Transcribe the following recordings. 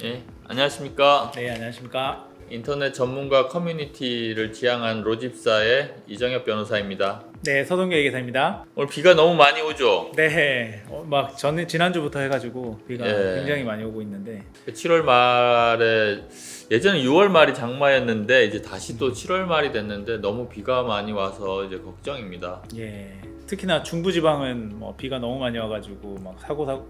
예, 안녕하십니까. 네, 안녕하십니까. 인터넷 전문가 커뮤니티를 지향한 로집사의 이정엽 변호사입니다. 네, 서동계 회계사입니다. 오늘 비가 너무 많이 오죠? 네, 막 저는 지난주부터 해가지고 비가 예. 굉장히 많이 오고 있는데 7월 말에 예전에 6월 말이 장마였는데 이제 다시 또 7월 말이 됐는데 너무 비가 많이 와서 이제 걱정입니다. 예, 특히나 중부지방은 뭐 비가 너무 많이 와가지고 막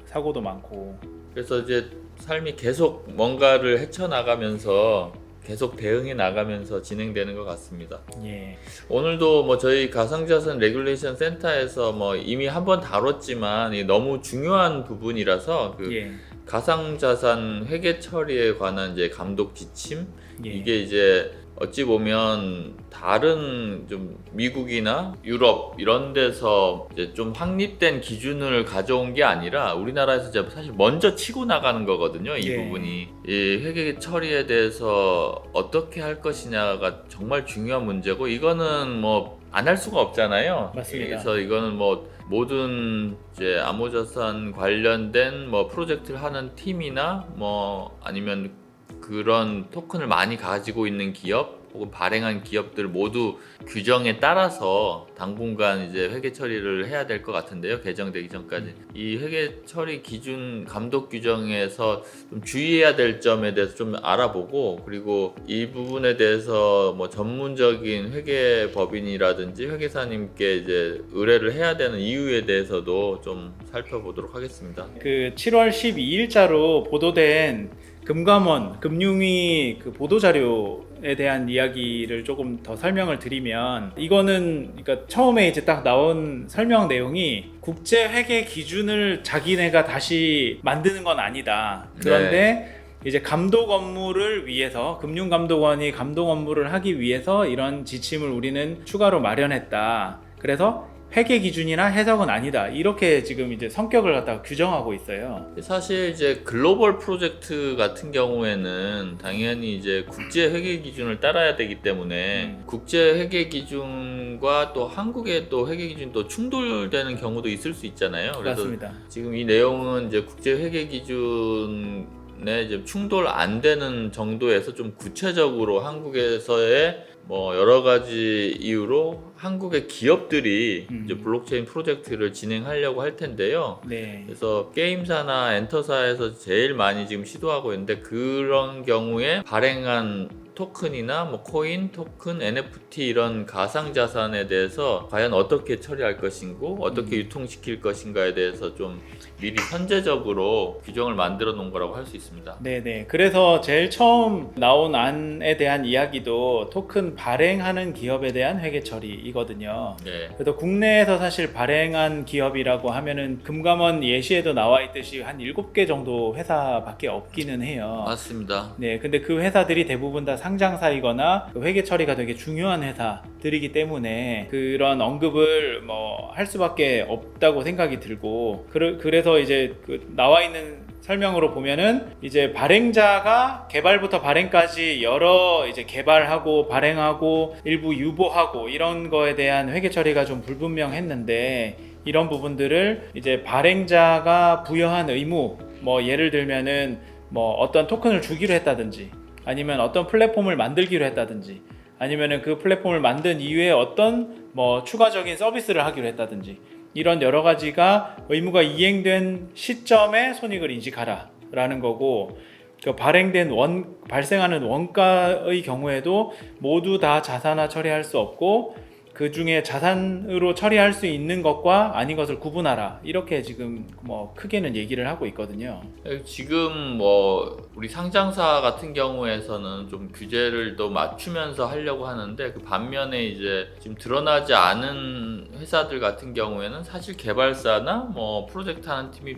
사고도 많고. 그래서 이제 삶이 계속 뭔가를 헤쳐나가면서 계속 대응해 나가면서 진행되는 것 같습니다. 예, 오늘도 뭐 저희 가상자산 레귤레이션 센터에서 뭐 이미 한번 다뤘지만 이 너무 중요한 부분이라서 그 예, 가상자산 회계 처리에 관한 이제 감독 지침 예. 이게 이제 어찌 보면 다른 좀 미국이나 유럽 이런 데서 이제 좀 확립된 기준을 가져온 게 아니라 우리나라에서 이제 사실 먼저 치고 나가는 거거든요. 이 예. 부분이 이 회계 처리에 대해서 어떻게 할 것이냐가 정말 중요한 문제고 이거는 뭐 안 할 수가 없잖아요. 맞습니다. 그래서 이거는 뭐 모든 이제 암호자산 관련된 뭐 프로젝트를 하는 팀이나 뭐 아니면 그런 토큰을 많이 가지고 있는 기업 혹은 발행한 기업들 모두 규정에 따라서 당분간 이제 회계 처리를 해야 될 것 같은데요. 개정되기 전까지. 이 회계 처리 기준 감독 규정에서 좀 주의해야 될 점에 대해서 좀 알아보고 그리고 이 부분에 대해서 뭐 전문적인 회계 법인이라든지 회계사님께 이제 의뢰를 해야 되는 이유에 대해서도 좀 살펴보도록 하겠습니다. 그 7월 12일자로 보도된 금감원 금융위 그 보도 자료에 대한 이야기를 조금 더 설명을 드리면 이거는 그러니까 처음에 이제 딱 나온 설명 내용이 국제 회계 기준을 자기네가 다시 만드는 건 아니다. 그런데 이제 감독 업무를 위해서 금융감독원이 감독 업무를 하기 위해서 이런 지침을 우리는 추가로 마련했다. 그래서 회계 기준이나 해석은 아니다. 이렇게 지금 이제 성격을 갖다가 규정하고 있어요. 사실 이제 글로벌 프로젝트 같은 경우에는 당연히 이제 국제 회계 기준을 따라야 되기 때문에 국제 회계 기준과 또 한국의 또 회계 기준이 또 충돌되는 경우도 있을 수 있잖아요. 그래서 맞습니다. 지금 이 내용은 이제 국제 회계 기준에 이제 충돌 안 되는 정도에서 좀 구체적으로 한국에서의 뭐 여러 가지 이유로 한국의 기업들이 이제 블록체인 프로젝트를 진행하려고 할 텐데요. 네. 그래서 게임사나 엔터사에서 제일 많이 지금 시도하고 있는데 그런 경우에 발행한 토큰이나 뭐 코인, 토큰, NFT 이런 가상 자산에 대해서 과연 어떻게 처리할 것인고 어떻게 유통시킬 것인가에 대해서 좀 미리 선제적으로 규정을 만들어 놓은 거라고 할 수 있습니다. 네네. 그래서 제일 처음 나온 안에 대한 이야기도 토큰 발행하는 기업에 대한 회계 처리이거든요. 네. 그래서 국내에서 사실 발행한 기업이라고 하면은 금감원 예시에도 나와 있듯이 한 7개 정도 회사밖에 없기는 해요. 맞습니다. 네, 근데 그 회사들이 대부분 다 상장사이거나 그 회계 처리가 되게 중요한 회사들이기 때문에 그런 언급을 뭐 할 수밖에 없다고 생각이 들고 그래서 이제 그 나와 있는 설명으로 보면은 이제 발행자가 개발부터 발행까지 여러 이제 개발하고 발행하고 일부 유보하고 이런 거에 대한 회계 처리가 좀 불분명했는데 이런 부분들을 이제 발행자가 부여한 의무 뭐 예를 들면은 뭐 어떤 토큰을 주기로 했다든지 아니면 어떤 플랫폼을 만들기로 했다든지 아니면은 그 플랫폼을 만든 이후에 어떤 뭐 추가적인 서비스를 하기로 했다든지 이런 여러 가지가 의무가 이행된 시점에 손익을 인식하라 라는 거고 그 발생하는 원가의 경우에도 모두 다 자산화 처리할 수 없고 그 중에 자산으로 처리할 수 있는 것과 아닌 것을 구분하라 이렇게 지금 뭐 크게는 얘기를 하고 있거든요. 지금 뭐 우리 상장사 같은 경우에서는 좀 규제를 더 맞추면서 하려고 하는데 그 반면에 이제 지금 드러나지 않은 회사들 같은 경우에는 사실 개발사나 뭐 프로젝트 하는 팀이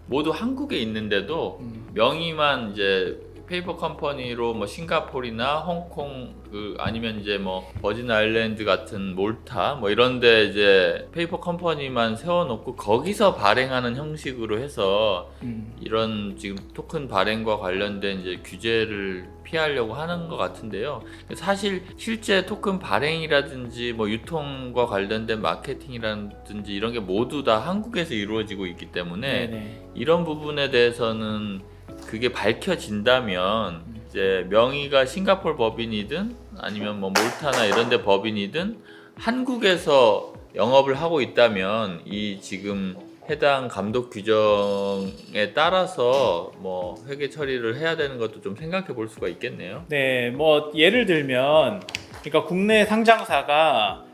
모두 한국에 있는데도 명의만 이제 페이퍼 컴퍼니로 뭐 싱가포르나 홍콩 아니면 이제 뭐 버진 아일랜드 같은 몰타 뭐 이런데 이제 페이퍼 컴퍼니만 세워놓고 거기서 발행하는 형식으로 해서 이런 지금 토큰 발행과 관련된 이제 규제를 피하려고 하는 것 같은데요. 사실 실제 토큰 발행이라든지 뭐 유통과 관련된 마케팅이라든지 이런 게 모두 다 한국에서 이루어지고 있기 때문에 네네. 이런 부분에 대해서는 그게 밝혀진다면 이제 명의가 싱가포르 법인이든 아니면 뭐 몰타나 이런 데 법인이든 한국에서 영업을 하고 있다면 이 지금 해당 감독 규정에 따라서 뭐 회계 처리를 해야 되는 것도 좀 생각해 볼 수가 있겠네요. 네, 뭐 예를 들면 그러니까 국내 상장사가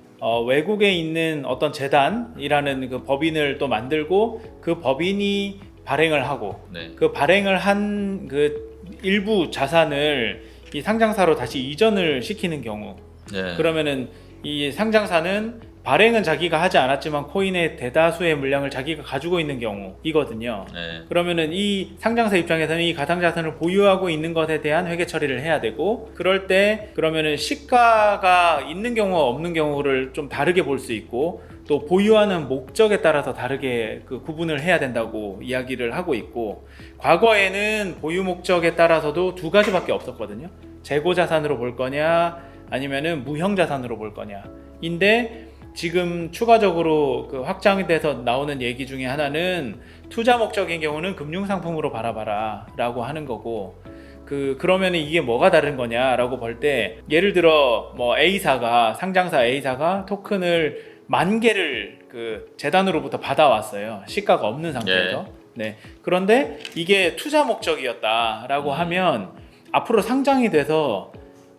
외국에 있는 어떤 재단이라는 그 법인을 또 만들고 그 법인이 발행을 하고 네. 그 발행을 한 그 일부 자산을 이 상장사로 다시 이전을 시키는 경우 네. 그러면은 이 상장사는 발행은 자기가 하지 않았지만 코인의 대다수의 물량을 자기가 가지고 있는 경우이거든요. 네. 그러면은 이 상장사 입장에서는 이 가상자산을 보유하고 있는 것에 대한 회계 처리를 해야 되고, 그럴 때 그러면은 시가가 있는 경우와 없는 경우를 좀 다르게 볼 수 있고, 또 보유하는 목적에 따라서 다르게 그 구분을 해야 된다고 이야기를 하고 있고, 과거에는 보유 목적에 따라서도 두 가지밖에 없었거든요. 재고 자산으로 볼 거냐 아니면은 무형 자산으로 볼 거냐인데, 지금 추가적으로 그 확장이 돼서 나오는 얘기 중에 하나는 투자 목적인 경우는 금융상품으로 바라봐라 라고 하는 거고, 그러면 이게 뭐가 다른 거냐라고 볼 때, 예를 들어 뭐 A사가, 상장사 A사가 토큰을 10,000개를 그 재단으로부터 받아왔어요. 시가가 없는 상태에서. 네. 그런데 이게 투자 목적이었다라고 하면 앞으로 상장이 돼서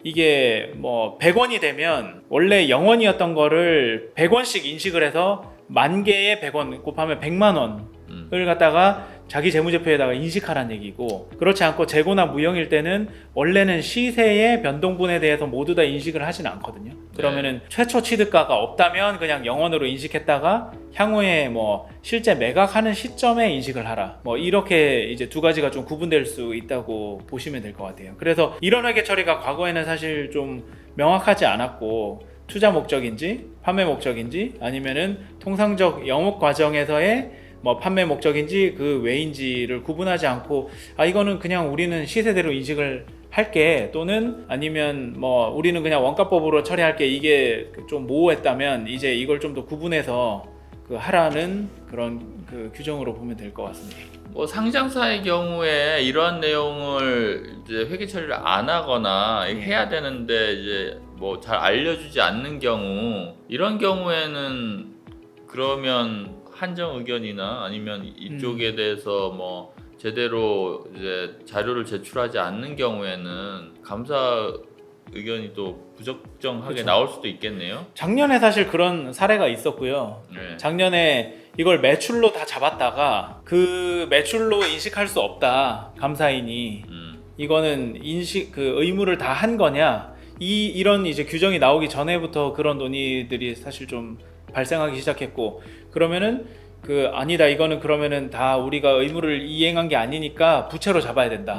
이게 뭐 100원이 되면 원래 0원이었던 거를 100원씩 인식을 해서 10,000개에 100원 곱하면 100만 원을 갖다가 자기 재무제표에다가 인식하라는 얘기고, 그렇지 않고 재고나 무형일 때는 원래는 시세의 변동분에 대해서 모두 다 인식을 하진 않거든요. 그러면은 최초 취득가가 없다면 그냥 0원으로 인식했다가 향후에 뭐 실제 매각하는 시점에 인식을 하라, 뭐 이렇게 이제 두 가지가 좀 구분될 수 있다고 보시면 될 것 같아요. 그래서 이런 회계 처리가 과거에는 사실 좀 명확하지 않았고, 투자 목적인지 판매 목적인지 아니면은 통상적 영업 과정에서의 뭐 판매 목적인지 그 외인지를 구분하지 않고, 이거는 그냥 우리는 시세대로 인식을 할게, 또는 아니면 뭐 우리는 그냥 원가법으로 처리할게, 이게 좀 모호했다면 이제 이걸 좀 더 구분해서 그 하라는 그런 그 규정으로 보면 될 것 같습니다. 뭐 상장사의 경우에 이러한 내용을 이제 회계 처리를 안 하거나 해야 되는데 이제 뭐 잘 알려주지 않는 경우, 이런 경우에는 그러면 한정 의견이나 아니면 이쪽에 대해서 뭐 제대로 이제 자료를 제출하지 않는 경우에는 감사 의견이 또 부적정하게 그렇죠. 나올 수도 있겠네요. 작년에 사실 그런 사례가 있었고요. 네. 작년에 이걸 매출로 다 잡았다가 그 매출로 인식할 수 없다, 감사인이. 이거는 인식 그 의무를 다 한 거냐, 이런 이제 규정이 나오기 전에부터 그런 논의들이 사실 좀 발생하기 시작했고, 그러면은 아니다, 이거는 그러면은 다 우리가 의무를 이행한 게 아니니까 부채로 잡아야 된다.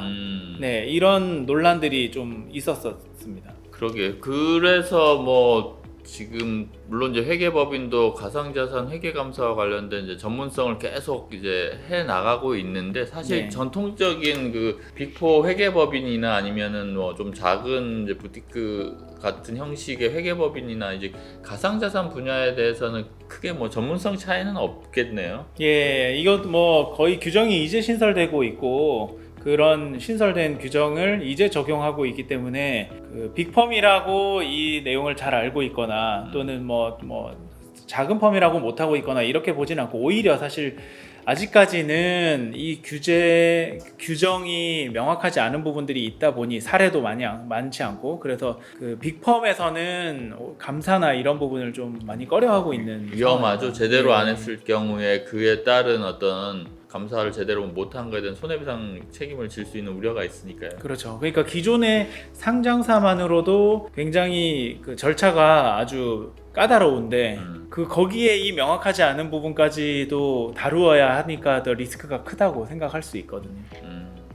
네, 이런 논란들이 좀 있었습니다. 그러게. 그래서 뭐 지금 물론 이제 회계법인도 가상자산 회계감사와 관련된 이제 전문성을 계속 이제 해 나가고 있는데, 사실 네. 전통적인 그 빅4 회계법인이나 아니면은 뭐 좀 작은 이제 부티크 같은 형식의 회계법인이나 이제 가상자산 분야에 대해서는 크게 뭐 전문성 차이는 없겠네요. 예, 이것 뭐 거의 규정이 이제 신설되고 있고, 그런 신설된 규정을 이제 적용하고 있기 때문에 그 빅펌이라고 이 내용을 잘 알고 있거나 또는 뭐 작은 펌이라고 못하고 있거나 이렇게 보진 않고, 오히려 사실 아직까지는 이 규정이 명확하지 않은 부분들이 있다 보니 사례도 많지 않고, 그래서 그 빅펌에서는 감사나 이런 부분을 좀 많이 꺼려하고 있는 위험하죠. 상황입니다. 제대로 안 네. 했을 경우에 그에 따른 어떤 감사를 제대로 못한 것에 대한 손해배상 책임을 질 수 있는 우려가 있으니까요. 그렇죠. 그러니까 기존의 상장사만으로도 굉장히 그 절차가 아주 까다로운데 거기에 이 명확하지 않은 부분까지도 다루어야 하니까 더 리스크가 크다고 생각할 수 있거든요.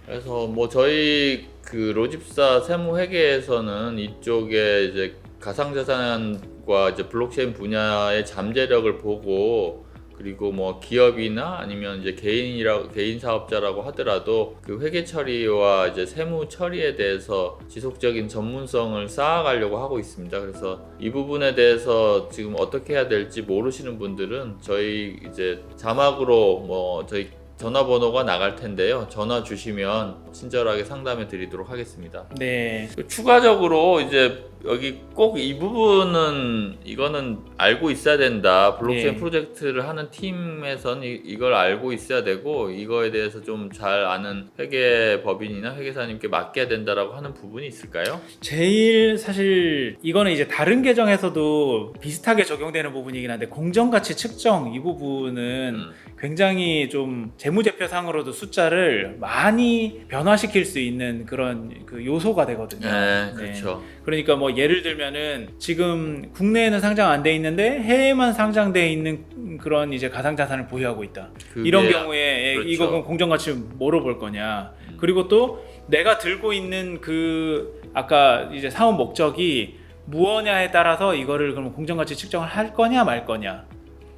그래서 뭐 저희 그 로집사 세무회계에서는 이쪽에 이제 가상자산과 이제 블록체인 분야의 잠재력을 보고, 그리고 뭐 기업이나 아니면 이제 개인 사업자라고 하더라도 그 회계 처리와 이제 세무 처리에 대해서 지속적인 전문성을 쌓아가려고 하고 있습니다. 그래서 이 부분에 대해서 지금 어떻게 해야 될지 모르시는 분들은 저희 이제 자막으로 뭐 저희 전화번호가 나갈 텐데요. 전화 주시면 친절하게 상담해 드리도록 하겠습니다. 네. 추가적으로 이제 여기 꼭 이 부분은 이거는 알고 있어야 된다. 블록체인 네. 프로젝트를 하는 팀에서는 이걸 알고 있어야 되고 이거에 대해서 좀 잘 아는 회계법인이나 회계사님께 맡겨야 된다라고 하는 부분이 있을까요? 제일 사실 이거는 이제 다른 계정에서도 비슷하게 적용되는 부분이긴 한데 공정가치 측정 이 부분은 굉장히 좀 재무제표상으로도 숫자를 많이 변화시킬 수 있는 그런 그 요소가 되거든요. 네, 그렇죠. 그러니까 뭐 예를 들면은 지금 국내에는 상장 안 돼 있는데 해외만 상장돼 있는 그런 이제 가상자산을 보유하고 있다. 이런 경우에 그렇죠. 이거 그럼 공정가치 뭐로 볼 거냐? 그리고 또 내가 들고 있는 그 아까 이제 사업 목적이 무엇냐에 따라서 이거를 그럼 공정가치 측정을 할 거냐 말 거냐.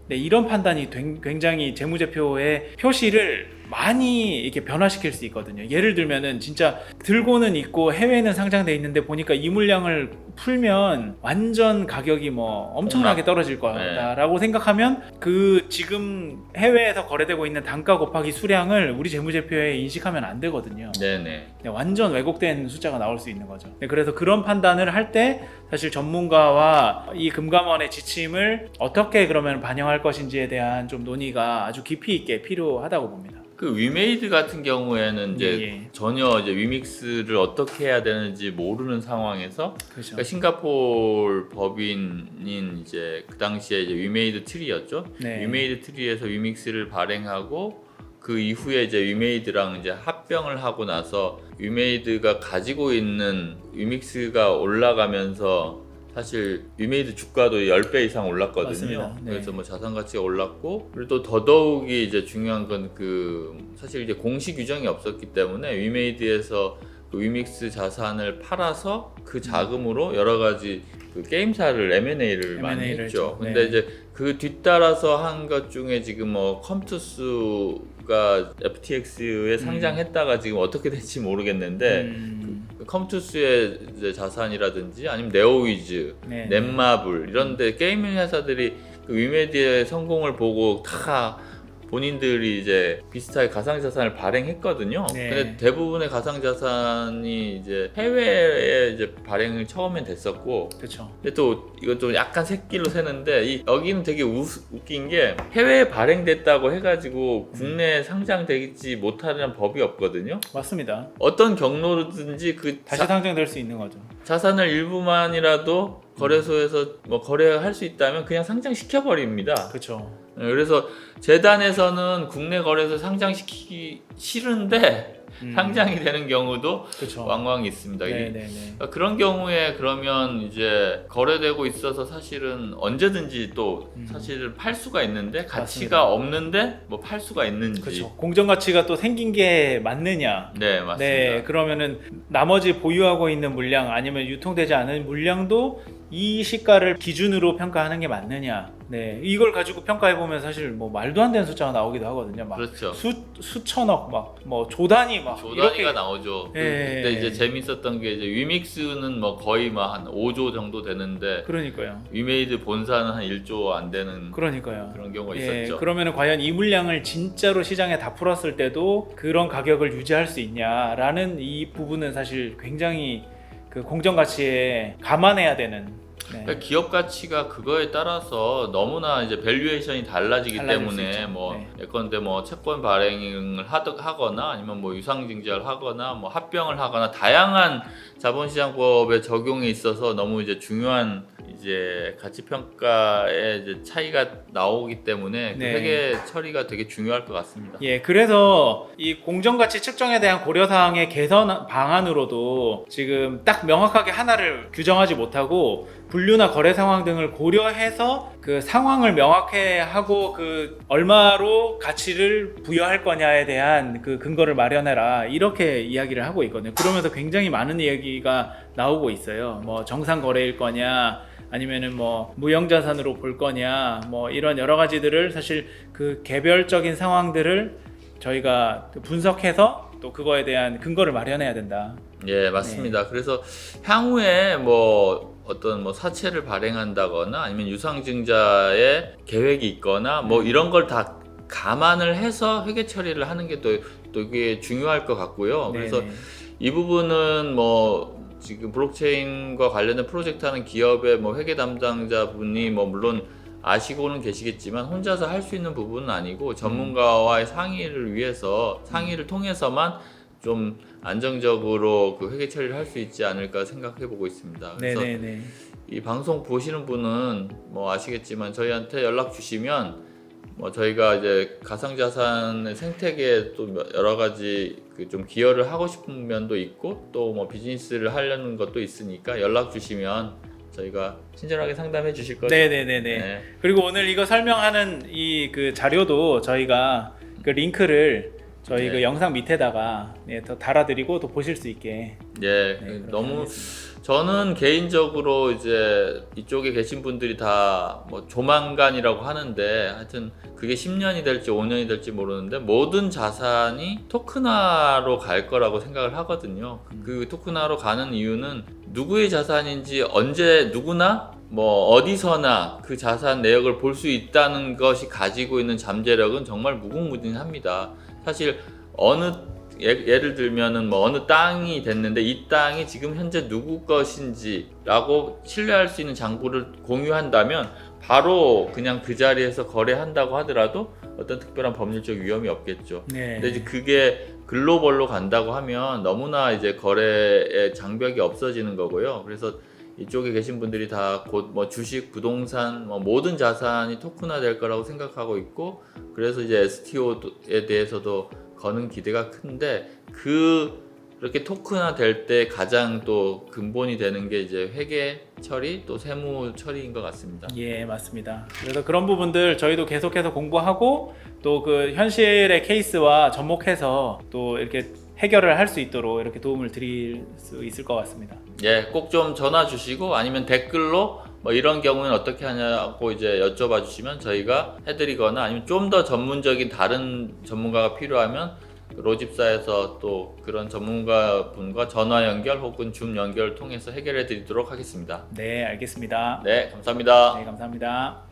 네, 이런 판단이 굉장히 재무제표의 표시를 많이 이렇게 변화시킬 수 있거든요. 예를 들면은 진짜 들고는 있고 해외에는 상장돼 있는데 보니까 이 물량을 풀면 완전 가격이 뭐 엄청나게 떨어질 거다라고 생각하면 그 지금 해외에서 거래되고 있는 단가 곱하기 수량을 우리 재무제표에 인식하면 안 되거든요. 네네. 네, 완전 왜곡된 숫자가 나올 수 있는 거죠. 네, 그래서 그런 판단을 할 때 사실 전문가와 이 금감원의 지침을 어떻게 그러면 반영할 것인지에 대한 좀 논의가 아주 깊이 있게 필요하다고 봅니다. 그 위메이드 같은 경우에는 이제 예. 전혀 이제 위믹스를 어떻게 해야 되는지 모르는 상황에서 그렇죠. 그러니까 싱가포르 법인인 이제 그 당시에 이제 위메이드 트리였죠. 네. 위메이드 트리에서 위믹스를 발행하고 그 이후에 이제 위메이드랑 이제 합병을 하고 나서 위메이드가 가지고 있는 위믹스가 올라가면서 사실 위메이드 주가도 10배 이상 올랐거든요. 맞습니다. 네. 그래서 뭐 자산 가치가 올랐고 그리고 또 더더욱이 이제 중요한 건 그 사실 이제 공시 규정이 없었기 때문에 위메이드에서 그 위믹스 자산을 팔아서 그 자금으로 여러 가지 그 게임사를 M&A를 많이 M&A를 했죠. 했죠. 근데 네. 이제 그 뒤따라서 한 것 중에 지금 뭐 컴투스가 FTX에 상장했다가 지금 어떻게 될지 모르겠는데 컴투스의 이제 자산이라든지 아니면 네오위즈, 네. 넷마블 이런데 게임 회사들이 그 위메디의 성공을 보고 다 본인들이 이제 비슷하게 가상자산을 발행했거든요. 네. 근데 대부분의 가상자산이 이제 해외에 이제 발행을 처음엔 됐었고, 그렇죠. 근데 또 이건 좀 약간 새끼로 새는데 여기는 되게 웃긴 게 해외에 발행됐다고 해가지고 국내에 상장되지 못하는 법이 없거든요. 맞습니다. 어떤 경로든지 그 다시 상장될 수 있는 거죠. 자산을 일부만이라도 거래소에서 뭐 거래할 수 있다면 그냥 상장시켜 버립니다. 그렇죠. 그래서 재단에서는 국내 거래소 상장시키기 싫은데 상장이 되는 경우도 그렇죠. 왕왕 있습니다. 네네네. 그러니까 그런 경우에 그러면 이제 거래되고 있어서 사실은 언제든지 또 사실은 팔 수가 있는데 가치가 맞습니다. 없는데 뭐 팔 수가 있는지. 그렇죠. 공정 가치가 또 생긴 게 맞느냐? 네, 맞습니다. 네, 그러면은 나머지 보유하고 있는 물량 아니면 유통되지 않은 물량도 이 시가를 기준으로 평가하는 게 맞느냐? 네, 이걸 가지고 평가해 보면 사실 뭐 말도 안 되는 숫자가 나오기도 하거든요. 막 그렇죠. 수천억, 막 뭐 조단위 막 조단위가 이렇게 나오죠. 예, 그때 예, 이제 예. 재밌었던 게 이제 위믹스는 뭐 거의 뭐 한 5조 정도 되는데 그러니까요. 위메이드 본사는 한 1조 안 되는 그러니까요. 그런 경우가 예, 있었죠. 그러면은 과연 이 물량을 진짜로 시장에 다 풀었을 때도 그런 가격을 유지할 수 있냐라는 이 부분은 사실 굉장히 그 공정 가치에 감안해야 되는. 네. 그러니까 기업 가치가 그거에 따라서 너무나 이제 밸류에이션이 달라지기 달라질 수 때문에 있죠. 뭐 네. 예컨대 뭐 채권 발행을 하거나 아니면 뭐 유상증자를 하거나 뭐 합병을 하거나 다양한 자본시장법의 적용에 있어서 너무 이제 중요한 이제 가치평가의 이제 차이가 나오기 때문에 그 네. 회계 처리가 되게 중요할 것 같습니다. 예, 그래서 이 공정가치 측정에 대한 고려사항의 개선 방안으로도 지금 딱 명확하게 하나를 규정하지 못하고 분류나 거래 상황 등을 고려해서 그 상황을 명확히 하고 그 얼마로 가치를 부여할 거냐에 대한 그 근거를 마련해라 이렇게 이야기를 하고 있거든요. 그러면서 굉장히 많은 얘기가 나오고 있어요. 뭐 정상 거래일 거냐 아니면은 뭐 무형자산으로 볼 거냐 뭐 이런 여러 가지들을 사실 그 개별적인 상황들을 저희가 분석해서 또 그거에 대한 근거를 마련해야 된다. 예, 맞습니다. 그래서 향후에 뭐 어떤 뭐 사채를 발행한다거나 아니면 유상증자의 계획이 있거나 뭐 이런 걸 다 감안을 해서 회계 처리를 하는 게 또 되게 중요할 것 같고요. 그래서 네네. 이 부분은 뭐 지금 블록체인과 관련된 프로젝트 하는 기업의 뭐 회계 담당자분이 뭐 물론 아시고는 계시겠지만 혼자서 할 수 있는 부분은 아니고 전문가와의 상의를 통해서만 좀 안정적으로 그 회계 처리를 할 수 있지 않을까 생각해 보고 있습니다. 그래서 네네네. 이 방송 보시는 분은 뭐 아시겠지만 저희한테 연락 주시면 뭐 저희가 이제 가상자산의 생태계에 또 여러 가지 그 좀 기여를 하고 싶은 면도 있고 또 뭐 비즈니스를 하려는 것도 있으니까 연락 주시면 저희가 친절하게 상담해 주실 거죠. 네네네네. 네. 그리고 오늘 이거 설명하는 이 그 자료도 저희가 그 링크를 저희 네. 그 영상 밑에다가 더 달아드리고 또 보실 수 있게. 예, 그렇게 너무 하겠습니다. 저는 개인적으로 이제 이쪽에 계신 분들이 다 뭐 조만간이라고 하는데 하여튼 그게 10년이 될지 5년이 될지 모르는데 모든 자산이 토큰화로 갈 거라고 생각을 하거든요. 그 토큰화로 가는 이유는 누구의 자산인지 언제 누구나 뭐 어디서나 그 자산 내역을 볼 수 있다는 것이 가지고 있는 잠재력은 정말 무궁무진합니다. 사실 어느 예를 들면은 뭐 어느 땅이 됐는데 이 땅이 지금 현재 누구 것인지라고 신뢰할 수 있는 장부를 공유한다면 바로 그냥 그 자리에서 거래한다고 하더라도 어떤 특별한 법률적 위험이 없겠죠. 네. 근데 이제 그게 글로벌로 간다고 하면 너무나 이제 거래의 장벽이 없어지는 거고요. 그래서 이쪽에 계신 분들이 다 곧 뭐 주식, 부동산, 뭐 모든 자산이 토큰화 될 거라고 생각하고 있고, 그래서 이제 STO에 대해서도 거는 기대가 큰데 그렇게 토큰화 될 때 가장 또 근본이 되는 게 이제 회계 처리 또 세무 처리인 것 같습니다. 예, 맞습니다. 그래서 그런 부분들 저희도 계속해서 공부하고 또 그 현실의 케이스와 접목해서 또 이렇게 해결을 할 수 있도록 이렇게 도움을 드릴 수 있을 것 같습니다. 예, 꼭 좀 전화 주시고 아니면 댓글로 뭐 이런 경우는 어떻게 하냐고 이제 여쭤봐 주시면 저희가 해드리거나 아니면 좀 더 전문적인 다른 전문가가 필요하면 로집사에서 또 그런 전문가 분과 전화 연결 혹은 줌 연결을 통해서 해결해 드리도록 하겠습니다. 네, 알겠습니다. 네, 감사합니다. 네, 감사합니다.